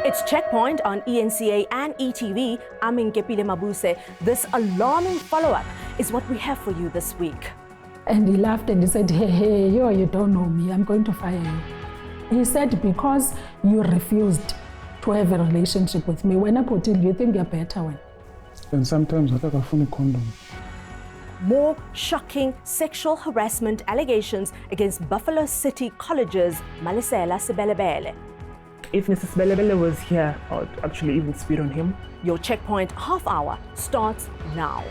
It's Checkpoint on ENCA and ETV. I'm Inkepile Mabuse. This alarming follow-up is what we have for you this week. And he laughed and he said, hey, you don't know me, I'm going to fire you. He said, because you refused to have a relationship with me, when I put it, you think you're better when? And sometimes I take a phone condom. More shocking sexual harassment allegations against Buffalo City College's Malesela Sebelebele. If Mr. Sebelebele was here, I would actually even spit on him. Your Checkpoint half hour starts now.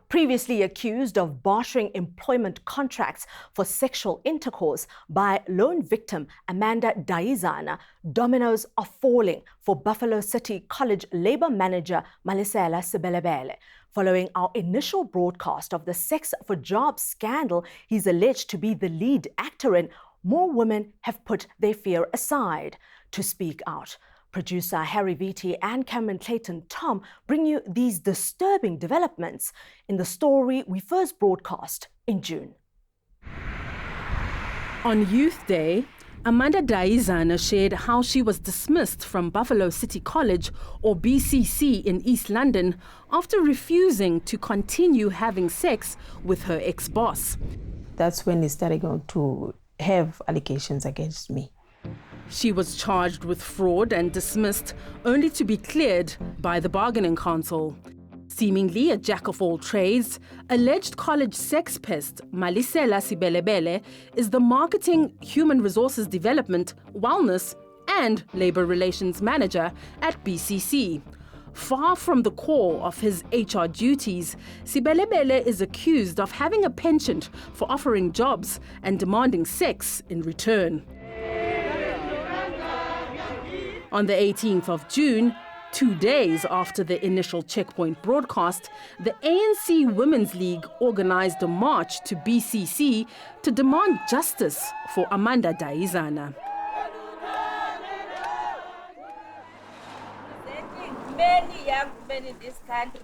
Previously accused of bartering employment contracts for sexual intercourse by lone victim Amanda Daizana, dominoes are falling for Buffalo City College Labour Manager Malesela Sebelebele. Following our initial broadcast of the Sex for Jobs scandal he's alleged to be the lead actor in, more women have put their fear aside to speak out. Producer Harry Vitti and Cameron Clayton Tom bring you these disturbing developments in the story we first broadcast in June. On Youth Day, Amanda Daizana shared how she was dismissed from Buffalo City College, or BCC, in East London after refusing to continue having sex with her ex-boss. That's when they started going to have allegations against me. She was charged with fraud and dismissed, only to be cleared by the bargaining council. Seemingly a jack of all trades, alleged college sex pest Malesela Sebelebele is the marketing, human resources development, wellness and labour relations manager at BCC. Far from the core of his HR duties, Sebelebele is accused of having a penchant for offering jobs and demanding sex in return. On the 18th of June, 2 days after the initial Checkpoint broadcast, the ANC Women's League organised a march to BCC to demand justice for Amanda Daizana. Many young women in this country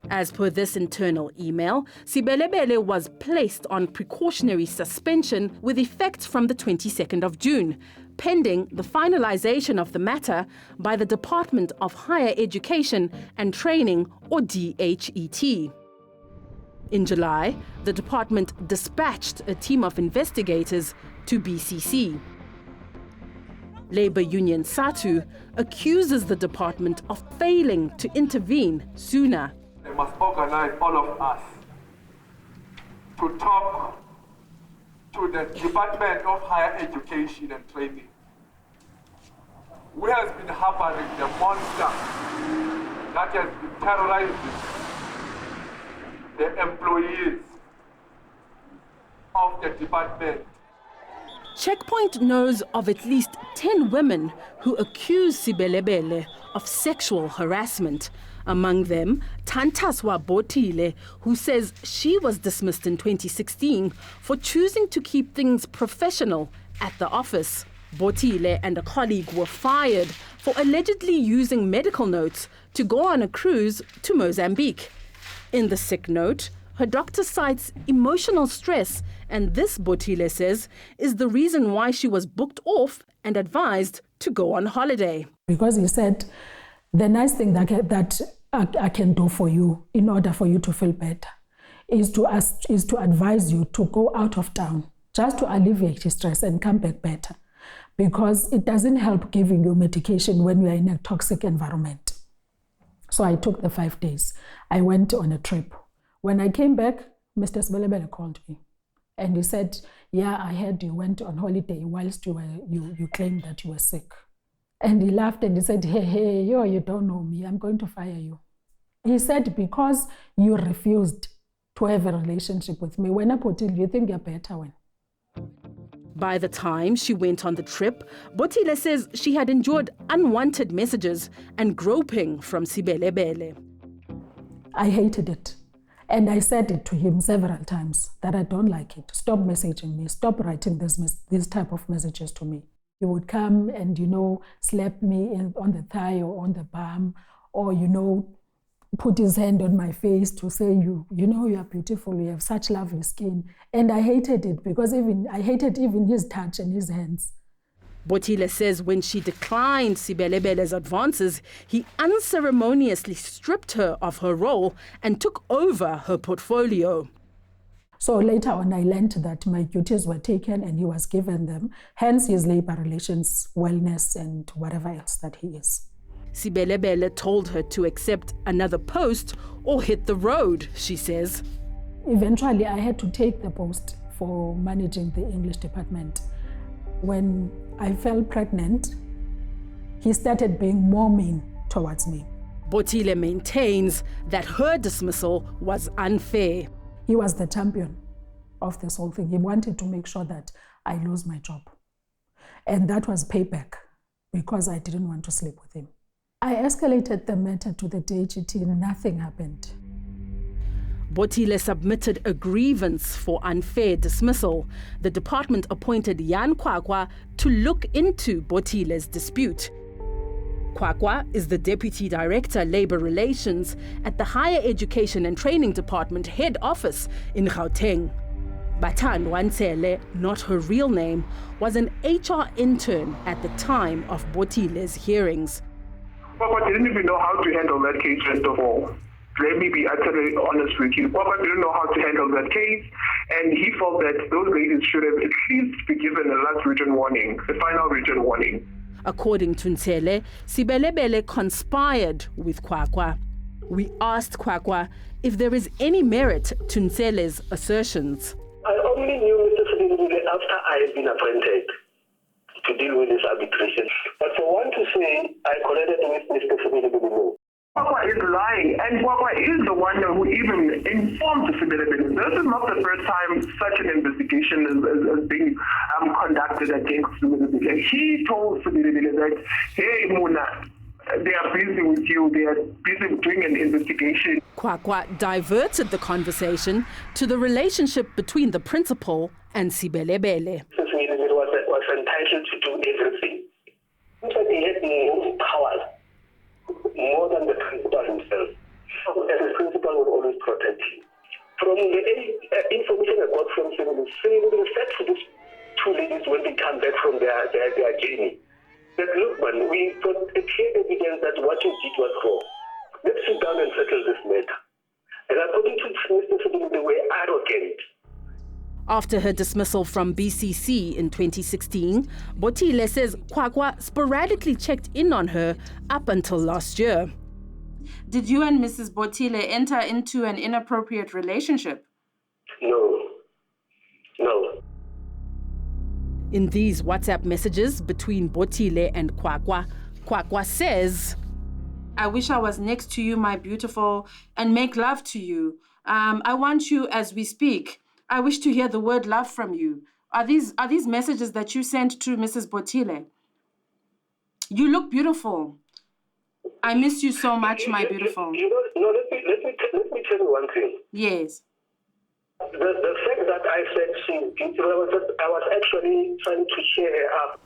As per this internal email, Sebelebele was placed on precautionary suspension with effect from the 22nd of June, pending the finalization of the matter by the Department of Higher Education and Training, or DHET. In July, the department dispatched a team of investigators to BCC. Labour Union SATU accuses the department of failing to intervene sooner. They must organize all of us to talk to the Department of Higher Education and Training, who has been harboring the monster that has been terrorizing the employees of the department. Checkpoint knows of at least 10 women who accuse Sebelebele of sexual harassment. Among them, Tantaso Botile, who says she was dismissed in 2016 for choosing to keep things professional at the office. Botile and a colleague were fired for allegedly using medical notes to go on a cruise to Mozambique. In the sick note, her doctor cites emotional stress, and this, Botile says, is the reason why she was booked off and advised to go on holiday. Because he said, the nice thing that I can do for you in order for you to feel better is to advise you to go out of town just to alleviate your stress and come back better, because it doesn't help giving you medication when you are in a toxic environment. So I took the 5 days. I went on a trip. When I came back, Mr. Sebelebele called me and he said, yeah, I heard you went on holiday whilst you claimed that you were sick. And he laughed and he said, hey, you don't know me, I'm going to fire you. He said, because you refused to have a relationship with me. When Botile, you think you're better when? By the time she went on the trip, Botile says she had endured unwanted messages and groping from Sebelebele. I hated it. And I said it to him several times that I don't like it. Stop messaging me. Stop writing this type of messages to me. He would come and, slap me on the thigh or on the bum, or, put his hand on my face to say, you are beautiful, you have such lovely skin. And I hated it because I hated even his touch and his hands. Botile says when she declined Sebelebele's advances, he unceremoniously stripped her of her role and took over her portfolio. So later on, I learned that my duties were taken and he was given them, hence his labor relations, wellness, and whatever else that he is. Sebelebele told her to accept another post or hit the road, she says. Eventually, I had to take the post for managing the English department. When I fell pregnant, he started being more mean towards me. Botile maintains that her dismissal was unfair. He was the champion of this whole thing. He wanted to make sure that I lose my job. And that was payback because I didn't want to sleep with him. I escalated the matter to the DHT and nothing happened. Botile submitted a grievance for unfair dismissal. The department appointed Jan Kwakwa to look into Botile's dispute. Kwakwa is the Deputy Director, Labour Relations at the Higher Education and Training Department head office in Gauteng. Batan Wansele, not her real name, was an HR intern at the time of Botile's hearings. Papa didn't even know how to handle that case, first of all. Let me be utterly honest with you. Papa didn't know how to handle that case, and he felt that those ladies should have at least been given a last written warning, the final written warning. According to Nsele, Sebelebele conspired with Kwakwa. We asked Kwakwa if there is any merit to Nsele's assertions. I only knew Mr. Sebelebele after I had been appointed to deal with this arbitration. But for one to say, I collided with Mr. Sebelebele. Kwakwa is lying, and Kwakwa is the one who even informed the Sebelebele. This is not the first time such an investigation is being conducted against Sebelebele. He told Sebelebele that, hey, Muna, they are busy with you, they are busy doing an investigation. Kwakwa diverted the conversation to the relationship between the principal and Sebelebele. Sebelebele was entitled to do everything. In fact, he had more powers, more than the principal himself. As a principal would always protect him. From the information I got from Sebelebele said to these two ladies when they come back from their journey, that look, man, we got a clear evidence that what you did was wrong. Let's sit down and settle this matter. And according to Mr. Sebelebele, they were arrogant. After her dismissal from BCC in 2016, Botile says Kwakwa sporadically checked in on her up until last year. Did you and Mrs. Botile enter into an inappropriate relationship? No. In these WhatsApp messages between Botile and Kwakwa, Kwakwa says, I wish I was next to you, my beautiful, and make love to you. I want you as we speak. I wish to hear the word love from you. Are these messages that you sent to Mrs. Botile? You look beautiful. I miss you so much, my beautiful. Let me tell you one thing. Yes. The fact that I said she's beautiful, I was actually trying to cheer her up.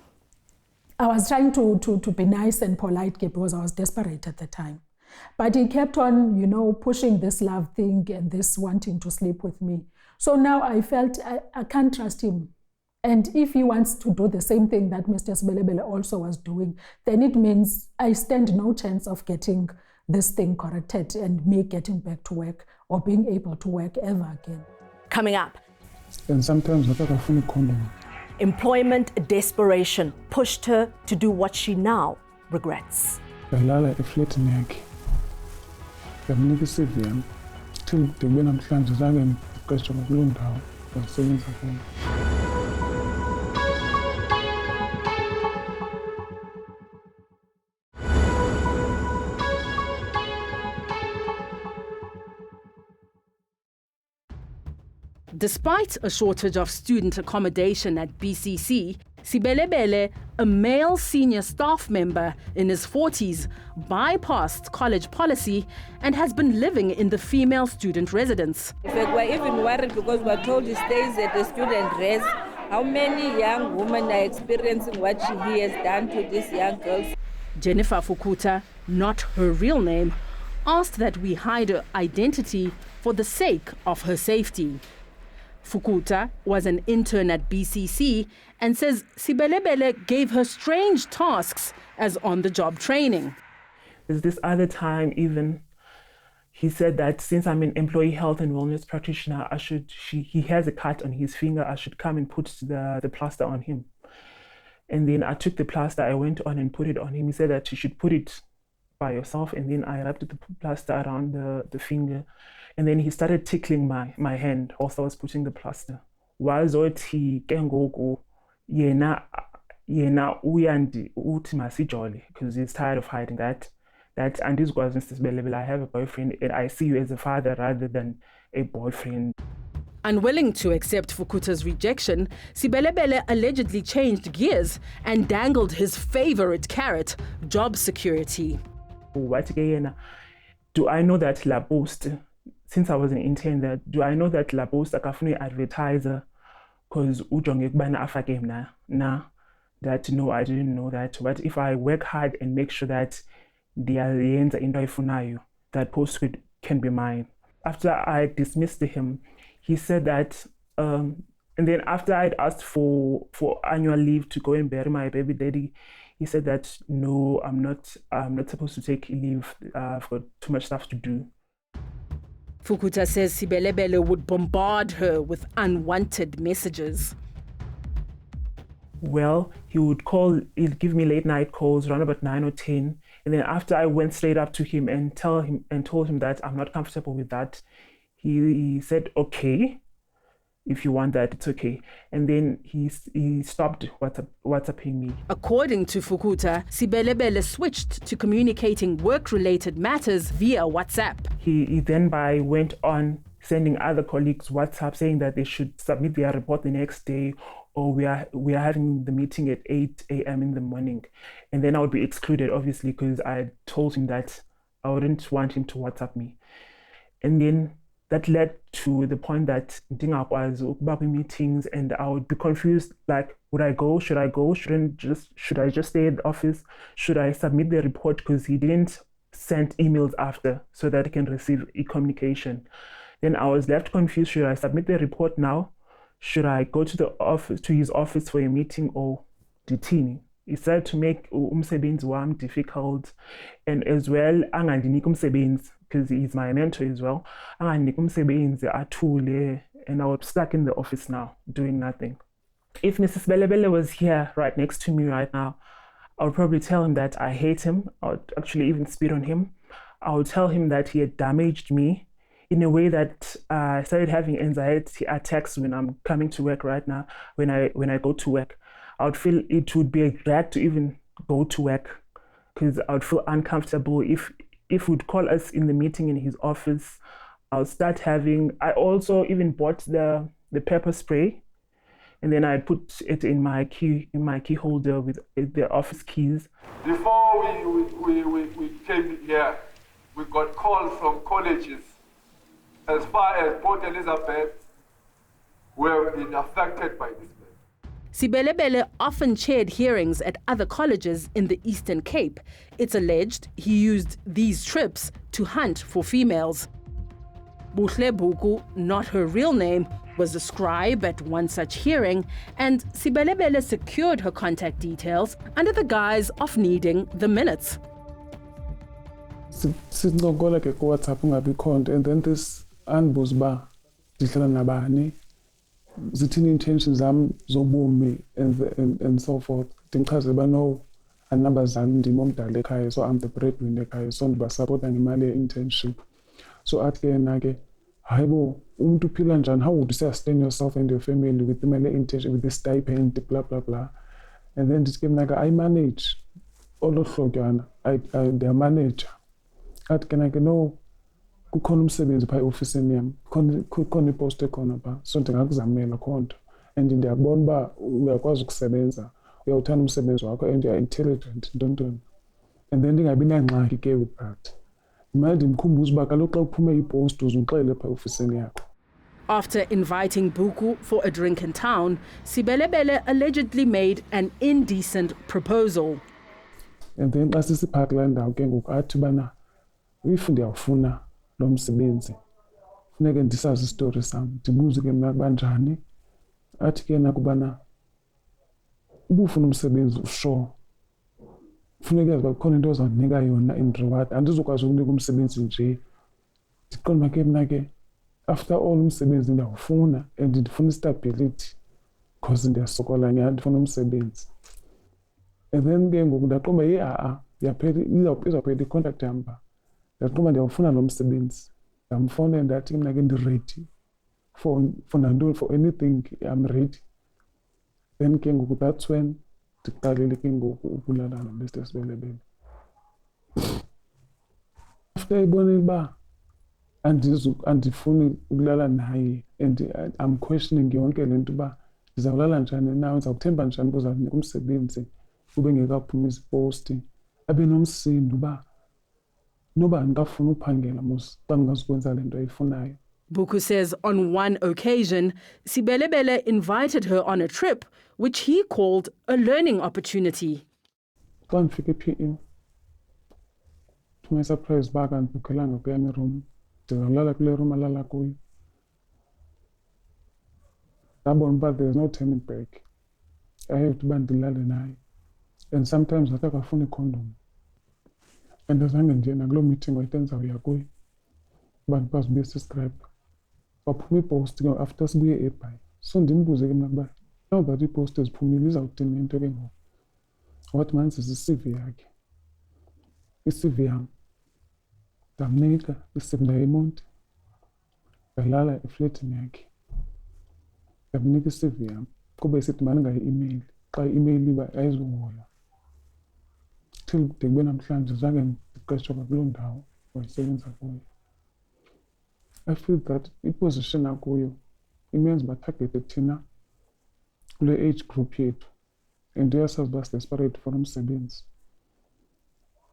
I was trying to be nice and polite because I was desperate at the time. But he kept on, pushing this love thing and this wanting to sleep with me. So now I felt I can't trust him. And if he wants to do the same thing that Mr. Sebelebele also was doing, then it means I stand no chance of getting this thing corrected and me getting back to work or being able to work ever again. Coming up. And sometimes I phone condom. Employment desperation pushed her to do what she now regrets. Ngalala eflatini yakhe. Ngamnika iCV till ndibe namhlanje zange ngiqeshwe kuloo ndawo ngasebenza khona. Despite a shortage of student accommodation at BCC, Sebelebele, a male senior staff member in his 40s, bypassed college policy and has been living in the female student residence. In fact, we're even worried because we're told he stays at the student res. How many young women are experiencing what he has done to these young girls? Jennifer Fukuta, not her real name, asked that we hide her identity for the sake of her safety. Fukuta was an intern at BCC and says Sebelebele gave her strange tasks as on-the-job training. There's this other time even, he said that since I'm an employee health and wellness practitioner, he has a cut on his finger, I should come and put the plaster on him. And then I took the plaster, I went on and put it on him. He said that you should put it by yourself, and then I wrapped the plaster around the finger. And then he started tickling my hand whilst I was putting the plaster. Wazothi kengoku yena uyandi uthi masijole, because he's tired of hiding that andizikwazi Mr. Sebelebele, I have a boyfriend and I see you as a father rather than a boyfriend. Unwilling to accept Fukuta's rejection, Sebelebele allegedly changed gears and dangled his favorite carrot, job security. Do I know that La Poste, since I was an intern, do I know that La Poste akafuna advertiser because ujonge kubana afake mna? Nah, that no, I didn't know that. But if I work hard and make sure that ndiyenza into ayifunayo, that post can be mine. After I dismissed him, he said that, and then after I'd asked for annual leave to go and bury my baby daddy, he said that no, I'm not supposed to take leave. I've got too much stuff to do. Fukuta says Sebelebele would bombard her with unwanted messages. Well, he'd give me late night calls around about 9 or 10. And then after I went straight up to him and told him that I'm not comfortable with that, he said, okay, if you want that, it's okay. And then he stopped WhatsApping me. According to Fukuta, Sebelebele switched to communicating work-related matters via WhatsApp. He then went on sending other colleagues WhatsApp saying that they should submit their report the next day, or we are having the meeting at 8 a.m. in the morning. And then I would be excluded, obviously, because I told him that I wouldn't want him to WhatsApp me. And then that led to the point that was meetings, and I would be confused, like, would I go? Should I go? Should I just stay at the office? Should I submit the report? Because he didn't send emails after so that he can receive e-communication. Then I was left confused. Should I submit the report now? Should I go to his office for a meeting, or detain? He started to make umsebenzi wami difficult, and as well angandinika umsebenzi, because he's my mentor as well. Angandinika umsebenzi athule, and I was stuck in the office now doing nothing. If Mrs. Sebelebele was here right next to me right now, I would probably tell him that I hate him. I would actually even spit on him. I would tell him that he had damaged me in a way that I started having anxiety attacks when I'm coming to work right now. When I go to work, I would feel it would be a drag to even go to work, because I would feel uncomfortable if we'd call us in the meeting in his office. I would start having. I also even bought the pepper spray, and then I put it in my key holder with the office keys. Before we came here, we got calls from colleges as far as Port Elizabeth, who have been affected by this. Sebelebele often chaired hearings at other colleges in the Eastern Cape. It's alleged he used these trips to hunt for females. Buhle Buku, not her real name, was a scribe at one such hearing, and Sebelebele secured her contact details under the guise of needing the minutes. Sincokola ke ku WhatsApp ungabikhona, and then this anbuza ba ndihlala nabani, zithini intentions zami zobomi and so forth. Ndimchaze ba no, anamba zami ndim omdala ekhaya, so I'm the breadwinner ekhaya, so ndibasupporta ngemali ye-internship. So athi ke yena ke, hayibo umuntu uphila njani, how would you sustain yourself and your family with the money internship, with the stipend, blah blah blah. And then ndithi ke mna ke I manage olo hlotyana, I the manager. Athi ke na ke no, kukhona umsebenzi phaa eofisini yam, kukhona ipost ekhona phaa, so ndingakuzamela khoo nto. And ndiyabona uba uyakwazi ukusebenza, uyawuthanda umsebenzi wakho and you're intelligent, ntontoni. And then ndingabi nangxaki ke with that. Manje ndimkhumbuza uba kaloku xa uphume ipost uze uxele phaa eofisini yakho. After inviting Buku for a drink in town, Sebelebele allegedly made an indecent proposal. And then xa sisiphaa kulaa ndawo ke ngoku athi ubana if ndiyawufuna lo msebenzi funeke ndisazi isitori sam, ndibuze ke mna kuba njani. Athi ke nakubana uba ufuna umsebenzi usure funeka yazi uba kukhona into ozawunika yona in reward. Andizokwazi ukunika umsebenzi nje. Ndiqonda uba ke mna ke after all umsebenzi ndiyawufuna and ndifuna istability because ndiyasokola nyhani, ndifuna umsebenzi. And then ke ngoku ndaqomba izawuphela i-contact yam phaa. Ndaqomba ndiyawufuna lo msebenzi. Ndamfowunela ndathi ke mna ke ndi-ready for nantoni, for anything, I'm ready. Then ke ngoku that's when ndiqalele ke ngoku ukulalana noMr Sebelebele. After ibonile uba andifuni ukulala naye and I'm questioning yonke le nto uba ndizawulala njani nawe, ndizawuthemba njani uba uzawunika umsebenzi ube ngekaphumi iziposti. Abe nomsindo uba noba andikafuni uphangela mos xa ndingazukwenza le nto ayifunayo. Buku says on one occasion, Sebelebele invited her on a trip, which he called a learning opportunity. Xa ndifika ePM, to my surprise uba akandibhukhelanga kweyam iroom, ndizawulala kule room alala kuyo. Ndabona uba there's no turning back. I have to uba ndilale naye. And sometimes athi akafuni ikhondom. And azange ndiye nakuloo meeting wayethi ndizawuya kuyo uba ndikwazi ubuye siscribe. Waphuma ipost ke after sibuye eBhayi. So ndimbuze ke mna kuba now that ipost eziphumile izawudini into ke ngoku. Wathi mandizise i-CV yakhe. I-CV yam ndamnika i-CV ndayimonti. Ndalala efletini yakhe. Ndamnika i-CV yam kuba esithi mandingayi-email. Xa i-email iba ayizuhoywa. Till de kube namhlanje zange ndiqeshwa kuloo ndawo wayesebenza kuyo. I feel that iposition akuyo imenza batargete thina kule age group yethu and uyasazi uba desperate for umsebenzi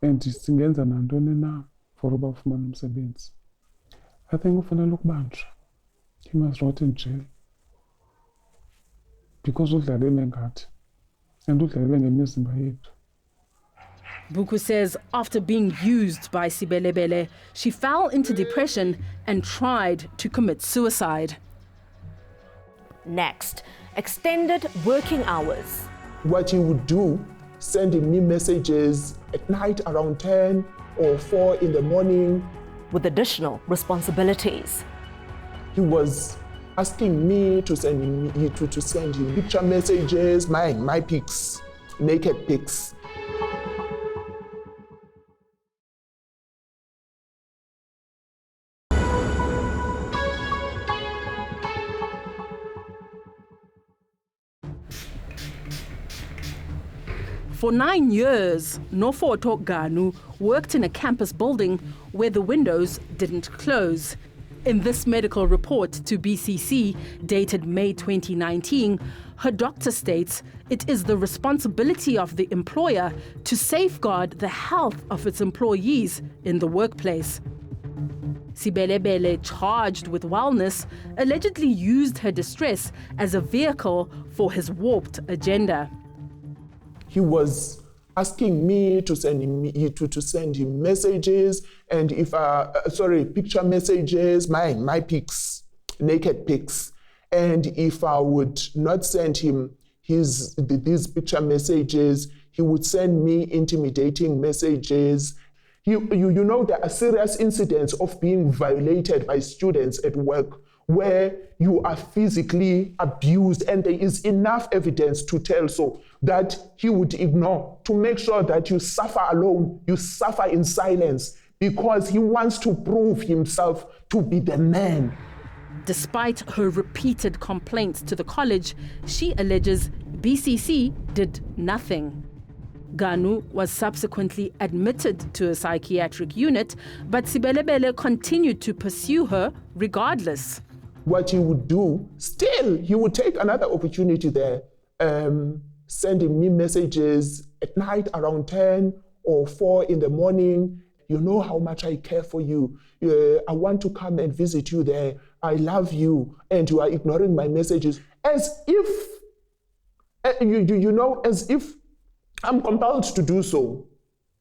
and singenza nantoni na for uba ufumane umsebenzi. I think ufanele ukubanjwa. He must rot in jail because udlalele ngathi and udlalele ngemizimba yethu. Buku says after being used by Sebelebele, she fell into depression and tried to commit suicide. Next, extended working hours. What he would do, sending me messages at night around 10 or 4 in the morning. With additional responsibilities. He was asking me to send him picture messages, my pics, naked pics. For 9 years, Nofoto Ganu worked in a campus building where the windows didn't close. In this medical report to BCC, dated May 2019, her doctor states it is the responsibility of the employer to safeguard the health of its employees in the workplace. Sebelebele, charged with wellness, allegedly used her distress as a vehicle for his warped agenda. He was asking me to send him messages, and picture messages, my pics, naked pics. And if I would not send him these picture messages, he would send me intimidating messages. You know, there are serious incidents of being violated by students at work where you are physically abused, and there is enough evidence to tell so that he would ignore to make sure that you suffer alone, you suffer in silence, because he wants to prove himself to be the man. Despite her repeated complaints to the college, she alleges BCC did nothing. Ganu was subsequently admitted to a psychiatric unit, but Sebelebele continued to pursue her regardless. What he would do, still, he would take another opportunity there, sending me messages at night around 10 or 4 in the morning. You know how much I care for you. I want to come and visit you there. I love you, and you are ignoring my messages, as if, as if I'm compelled to do so,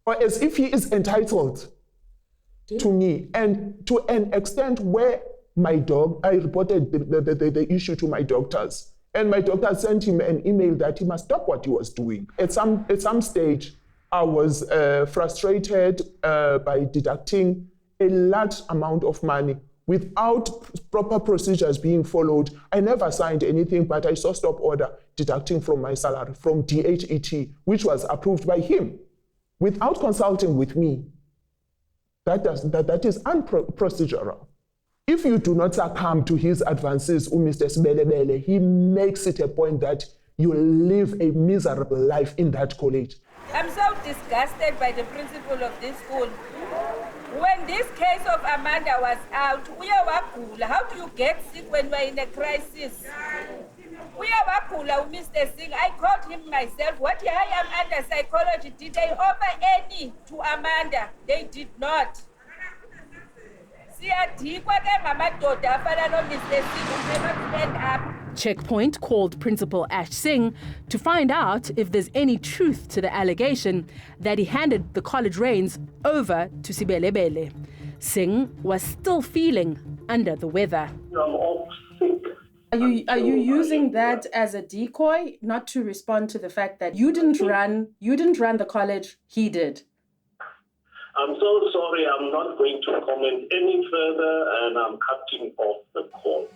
or as if he is entitled to me, and to an extent where I reported the issue to my doctors, and my doctor sent him an email that he must stop what he was doing. At some stage, I was frustrated by deducting a large amount of money without proper procedures being followed. I never signed anything, but I saw stop order deducting from my salary from DHET, which was approved by him, without consulting with me. That is unprocedural. If you do not succumb to his advances, Mr. Sebelebele, he makes it a point that you live a miserable life in that college. I'm so disgusted by the principal of this school. When this case of Amanda was out, how do you get sick when we're in a crisis? Mr. Singh, I called him myself. What I am under psychology. Did they offer any to Amanda? They did not. Checkpoint called Principal Ash Singh to find out if there's any truth to the allegation that he handed the college reins over to Sebelebele. Singh was still feeling under the weather. I'm off sick. Are you using that as a decoy, not to respond to the fact that you didn't run the college, he did? I'm so sorry, I'm not going to comment any further, and I'm cutting off the call.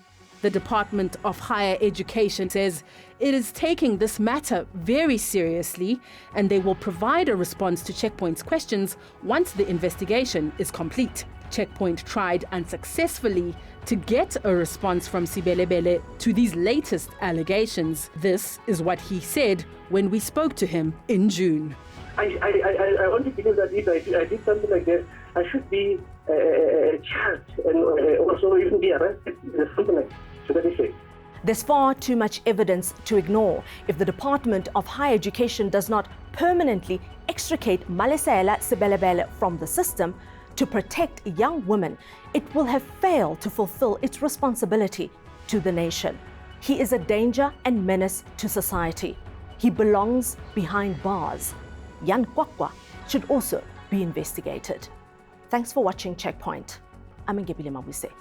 The Department of Higher Education says it is taking this matter very seriously, and they will provide a response to Checkpoint's questions once the investigation is complete. Checkpoint tried unsuccessfully to get a response from Sebelebele to these latest allegations. This is what he said when we spoke to him in June. I only believe that if I did something like that, I should be charged and also even be arrested. Something like that. There's far too much evidence to ignore. If the Department of Higher Education does not permanently extricate Malesela Sebelebele from the system to protect young women, it will have failed to fulfill its responsibility to the nation. He is a danger and menace to society. He belongs behind bars. Jan Kwakwa should also be investigated. Thanks for watching Checkpoint. I'm Sebelebele.